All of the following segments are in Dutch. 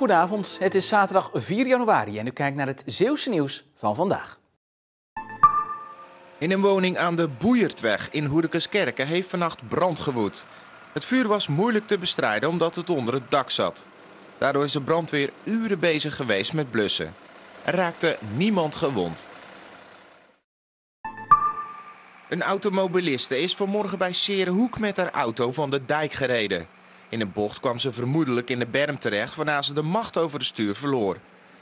Goedenavond, het is zaterdag 4 januari en u kijkt naar het Zeeuwse nieuws van vandaag. In een woning aan de Boeiertweg in Hoedekeskerke heeft vannacht brand gewoed. Het vuur was moeilijk te bestrijden omdat het onder het dak zat. Daardoor is de brandweer uren bezig geweest met blussen. Er raakte niemand gewond. Een automobiliste is vanmorgen bij Serenhoek met haar auto van de dijk gereden. In een bocht kwam ze vermoedelijk in de berm terecht, waarna ze de macht over het stuur verloor.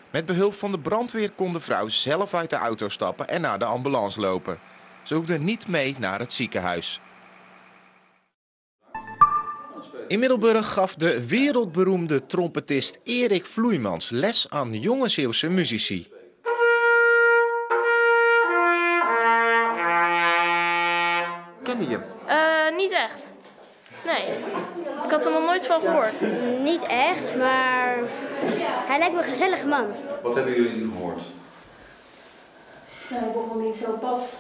Met behulp van de brandweer kon de vrouw zelf uit de auto stappen en naar de ambulance lopen. Ze hoefde niet mee naar het ziekenhuis. In Middelburg gaf de wereldberoemde trompetist Erik Vloeimans les aan jonge Zeeuwse muzici. Ken je hem? Niet echt. Nee, ik had er nog nooit van gehoord. Niet echt, maar hij lijkt me een gezellige man. Wat hebben jullie nu gehoord? Nou, ik begon niet zo pas.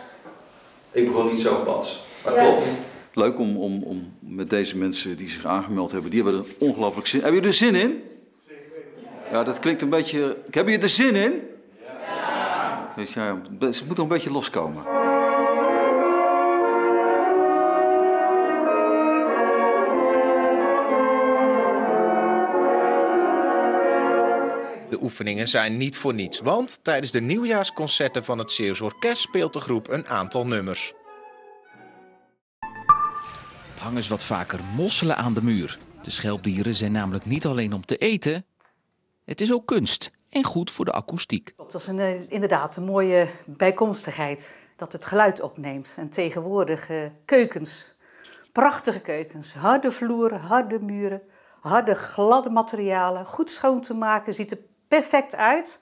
Ik begon niet zo pas. Dat klopt. Leuk om met deze mensen die zich aangemeld hebben, die hebben er ongelooflijk zin in. Hebben jullie er zin in? Ja, dat klinkt een beetje... Hebben jullie er zin in? Ja. Ja, ze moeten een beetje loskomen. De oefeningen zijn niet voor niets, want tijdens de nieuwjaarsconcerten van het Zeeuws Orkest speelt de groep een aantal nummers. Hang eens wat vaker mosselen aan de muur. De schelpdieren zijn namelijk niet alleen om te eten, het is ook kunst en goed voor de akoestiek. Dat is inderdaad een mooie bijkomstigheid, dat het geluid opneemt. En tegenwoordig keukens, prachtige keukens, harde vloeren, harde muren, harde gladde materialen, goed schoon te maken, ziet er perfect uit.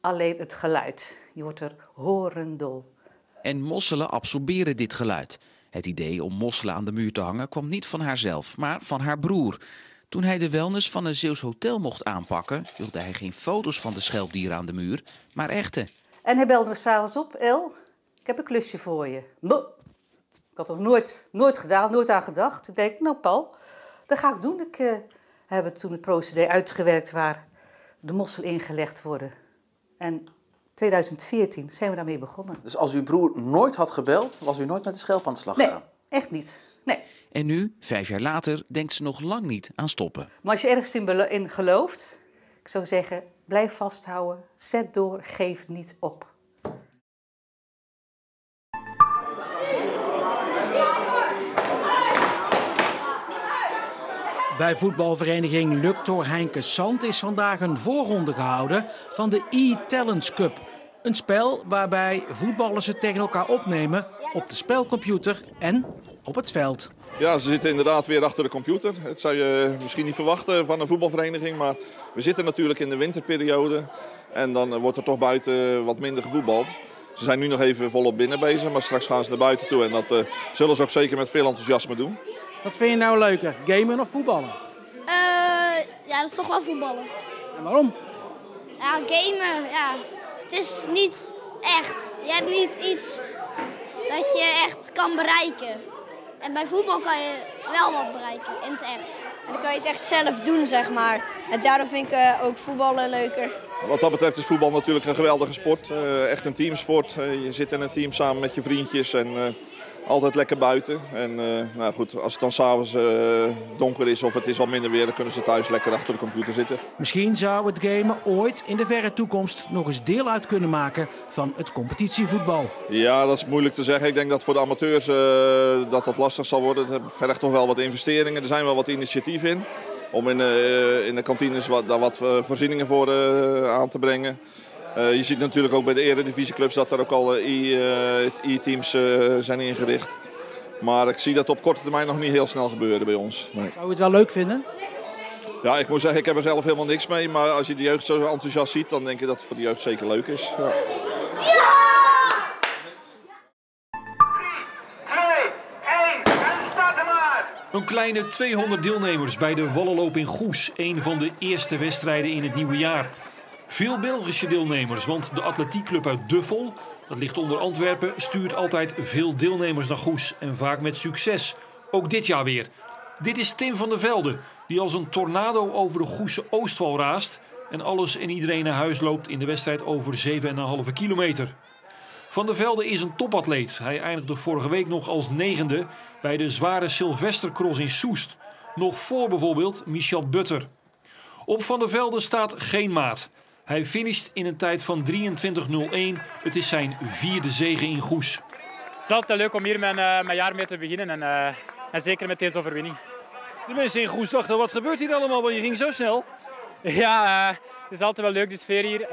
Alleen het geluid, je wordt er horendol. En mosselen absorberen dit geluid. Het idee om mosselen aan de muur te hangen kwam niet van haarzelf, maar van haar broer. Toen hij de wellness van een Zeeuws hotel mocht aanpakken, wilde hij geen foto's van de schelpdieren aan de muur, maar echte. En hij belde me s'avonds op: El, ik heb een klusje voor je. Ik had er nooit gedaan, nooit aan gedacht. Ik denk, nou Paul, dat ga ik doen. Ik heb toen het procedé uitgewerkt waar de mossel ingelegd worden. En 2014 zijn we daarmee begonnen. Dus als uw broer nooit had gebeld, was u nooit met de schelp aan de slag gegaan? Nee, echt niet. Nee. En nu, 5 jaar later, denkt ze nog lang niet aan stoppen. Maar als je ergens in gelooft, ik zou zeggen, blijf vasthouden, zet door, geef niet op. Bij voetbalvereniging Luctor Heinkes-Zand is vandaag een voorronde gehouden van de E-Talents Cup. Een spel waarbij voetballers het tegen elkaar opnemen op de spelcomputer en op het veld. Ja, ze zitten inderdaad weer achter de computer. Dat zou je misschien niet verwachten van een voetbalvereniging, maar we zitten natuurlijk in de winterperiode en dan wordt er toch buiten wat minder gevoetbald. Ze zijn nu nog even volop binnen bezig, maar straks gaan ze naar buiten toe en dat zullen ze ook zeker met veel enthousiasme doen. Wat vind je nou leuker, gamen of voetballen? Ja, dat is toch wel voetballen. En waarom? Ja, gamen, ja. Het is niet echt. Je hebt niet iets dat je echt kan bereiken. En bij voetbal kan je wel wat bereiken, in het echt. En dan kan je het echt zelf doen, zeg maar. En daardoor vind ik ook voetballen leuker. Wat dat betreft is voetbal natuurlijk een geweldige sport. Echt een teamsport. Je zit in een team samen met je vriendjes en altijd lekker buiten. En nou goed, als het dan s'avonds donker is of het is wat minder weer, dan kunnen ze thuis lekker achter de computer zitten. Misschien zou het gamen ooit in de verre toekomst nog eens deel uit kunnen maken van het competitievoetbal. Ja, dat is moeilijk te zeggen. Ik denk dat voor de amateurs dat lastig zal worden. Het vergt toch wel wat investeringen. Er zijn wel wat initiatieven in. Om in de kantines daar wat voorzieningen voor aan te brengen. Je ziet natuurlijk ook bij de eredivisieclubs dat er ook al e-teams zijn ingericht. Maar ik zie dat op korte termijn nog niet heel snel gebeuren bij ons. Nee. Zou je het wel leuk vinden? Ja, ik moet zeggen, ik heb er zelf helemaal niks mee. Maar als je de jeugd zo enthousiast ziet, dan denk ik dat het voor de jeugd zeker leuk is. Ja. Een kleine 200 deelnemers bij de Wallenloop in Goes, een van de eerste wedstrijden in het nieuwe jaar. Veel Belgische deelnemers, want de atletiekclub uit Duffel, dat ligt onder Antwerpen, stuurt altijd veel deelnemers naar Goes en vaak met succes. Ook dit jaar weer. Dit is Tim van der Velde, die als een tornado over de Goese Oostwal raast en alles en iedereen naar huis loopt in de wedstrijd over 7,5 kilometer. Van der Velde is een topatleet. Hij eindigde vorige week nog als 9e bij de zware Silvestercross in Soest. Nog voor bijvoorbeeld Michel Butter. Op Van der Velde staat geen maat. Hij finisht in een tijd van 23:01. Het is zijn 4e zege in Goes. Het is altijd leuk om hier mijn jaar mee te beginnen en zeker met deze overwinning. De mensen in Goes dachten, wat gebeurt hier allemaal, want je ging zo snel. Ja, het is altijd wel leuk, de sfeer hier.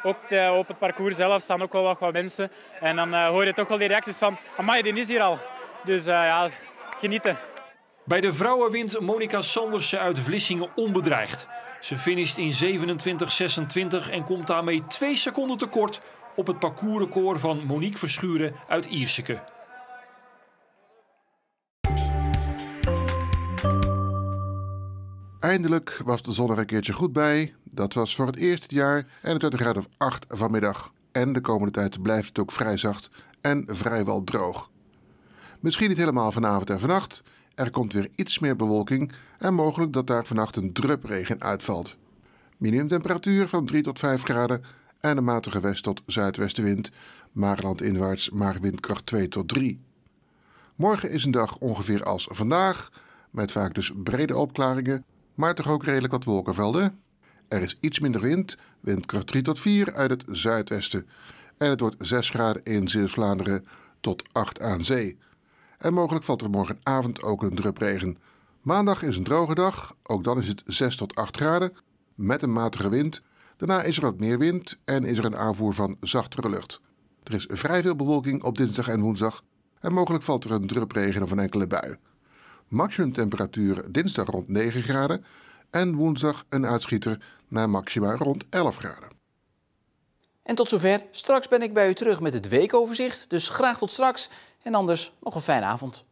Ook op het parcours zelf staan ook wel wat mensen. En dan hoor je toch wel die reacties van, amai, die is hier al. Dus ja, genieten. Bij de vrouwen wint Monica Sandersen uit Vlissingen onbedreigd. Ze finisht in 27:26 en komt daarmee 2 seconden tekort op het parcoursrecord van Monique Verschuren uit Ierseke. Eindelijk was de zon er een keertje goed bij. Dat was voor het eerst dit jaar en het werd een graad of 8 vanmiddag. En de komende tijd blijft het ook vrij zacht en vrijwel droog. Misschien niet helemaal vanavond en vannacht. Er komt weer iets meer bewolking en mogelijk dat daar vannacht een drupregen uitvalt. Minimumtemperatuur van 3 tot 5 graden en een matige west- tot zuidwestenwind. Maarlandinwaarts maar windkracht 2 tot 3. Morgen is een dag ongeveer als vandaag, met vaak dus brede opklaringen, maar toch ook redelijk wat wolkenvelden. Er is iets minder wind, windkracht 3 tot 4 uit het zuidwesten. En het wordt 6 graden in Zeeuws-Vlaanderen tot 8 aan zee. En mogelijk valt er morgenavond ook een drupregen. Maandag is een droge dag, ook dan is het 6 tot 8 graden, met een matige wind. Daarna is er wat meer wind en is er een aanvoer van zachtere lucht. Er is vrij veel bewolking op dinsdag en woensdag en mogelijk valt er een drupregen of een enkele bui. Maximumtemperatuur dinsdag rond 9 graden en woensdag een uitschieter naar maxima rond 11 graden. En tot zover. Straks ben ik bij u terug met het weekoverzicht. Dus graag tot straks en anders nog een fijne avond.